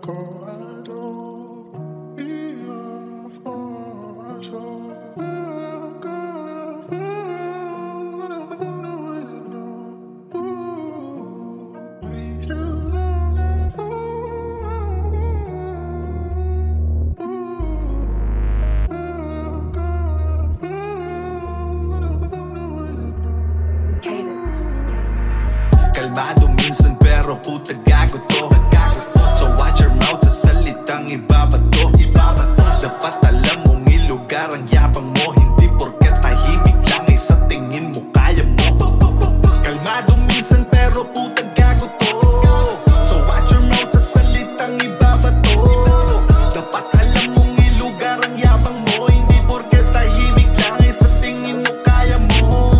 Kalmado minsan pero puta gago to. So watch your mouth sa salitang ibabato. Dapat alam mong ilugar ang yabang mo. Hindi porket tahimik lang ay sa tingin mo kaya mo. Kalmado minsan pero puta gago to. So watch your mouth sa salitang ibabato. Dapat alam mong ilugar ang yabang mo. Hindi porket tahimik lang ay sa tingin mo kaya mo.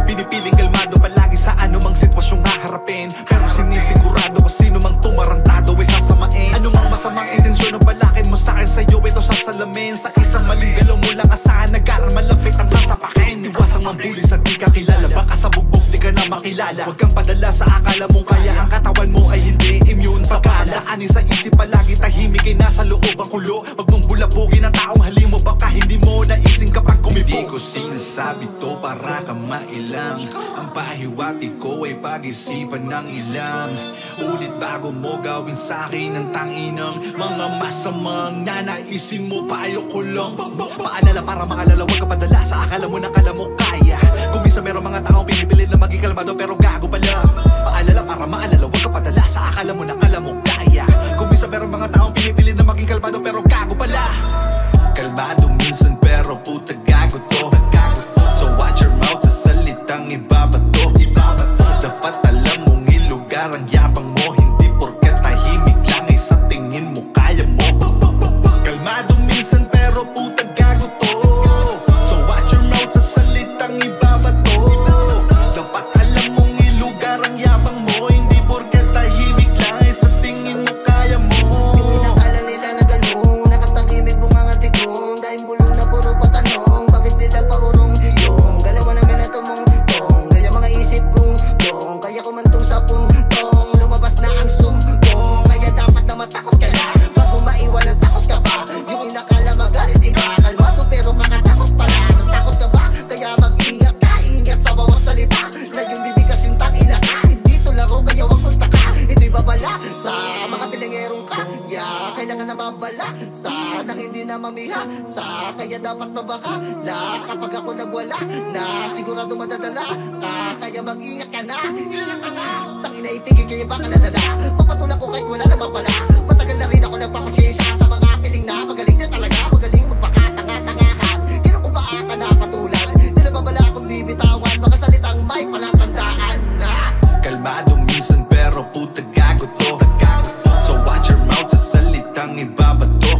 Pinipiling kalmado palagi sa anumang sitwasyong haharapin, pero sinisigurado ko sino mang tumarantado ay sasamain. Anumang masamang intensyon ang balakid mo sa'kin, sa'yo ito sasalamin. Sa isang maling galaw mo lang asahan, nag-aaral malapit ang sasapakin. Iwasang mambuli sa di ka kilala, baka sa bugbog di ka na makilala. Huwag kang padala sa akala mong kaya, ang katawan mo ay hindi immune sa bala. Ani sa isip palagi tahimik ay nasa loob ang kulo. Pag mong bulabugin ang taong halimo, baka hindi mo naising kapag kumipo. Di ko sinasabi to para ka mailang, ang pahiwati ko ay pag-isipan ng ilang ulit bago mo gawin sa'kin ang tanginang mga masamang nanaisin mo pa ayoko lang. Paalala para makalala, huwag ka padala sa akala mo na kala mo kaya. Kung minsan meron mga taong pinipilit na maging kalmado pero gago pala. Paalala para maalala, huwag ka padala sa akala mo na kala mo kaya. Kung minsan meron mga taong pinipilit na maging kalmado pero gago pala. Kalmado minsan pero puta gago to. So watch your mouth sa salitang ibabato. Dapat alam mong ilugar ang yabang mo. Hindi porket tahimik lang ay sa tingin mo kaya mo. Kalmado minsan pero puta gago to. So watch your mouth sa salitang ibabato. Dapat alam mong ilugar ang yabang mo. Hindi porket tahimik lang ay sa tingin mo kaya mo. Hindi nakala nila na gano'n, nakatahimik bunganga tigong. Dahil bulo na puro patanong, bakit nila paurong yung galawan namin na tumong tong. Kaya mga isip kong dong, kaya kumantong sa puntong. Lumabas na ang sumbong, kaya dapat na matakot ka na. Bago maiwanan takot ka pa, yung inakala magalit iba. Kalmado pero kakatakot pala, takot ka ba? Kaya mag-ingat ka, ingat sa bawat salita. Na yung bibig kasing tangina ka, hindi to laro kaya wag kong taka. Ito'y babala sa mga pilingerong ka, kailangan na mabala sa nang hindi na mamiha sa, kaya dapat mabakala kapag ako nagwala na sigurado madadala ka, kaya mag-ingat ka na. Ilan ka na, tangina itigil kaya baka nalala. Papatulak ko kahit wala na mapala. Matagal na rin ako nagpapasensya sa mga piling na magaling na talaga, magaling magpakatanga-tangahan. Kailan ko ba ata napatulan? Di na babala akong bibitawan, mga salitang may palatandaan na. Kalmado minsan pero puta gago to. So watch your mouth sa salitang ibabato.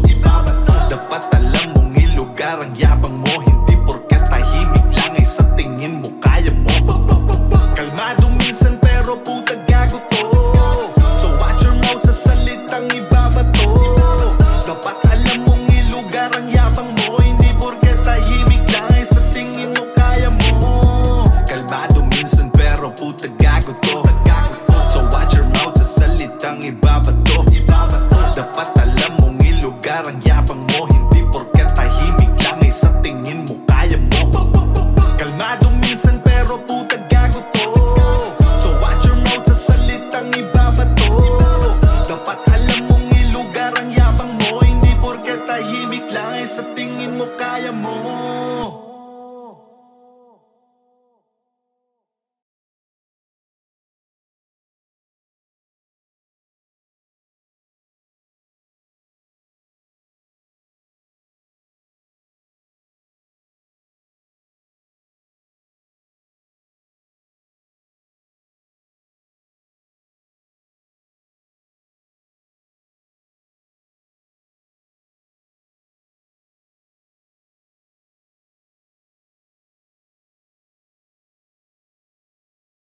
Dapat alam mong ilugar ang yabang mo. Hindi porket tahimik lang ay sa tingin mo kaya mo. Kalmado minsan pero puta gago to. So watch your mouth sa salitang ibabato. Dapat alam mong ilugar ang yabang mo. Hindi porket tahimik lang ay sa tingin mo kaya mo. Kalmado minsan pero puta gago to. So watch your mouth sa salitang ibabato. Dapat alam mong ilugar ang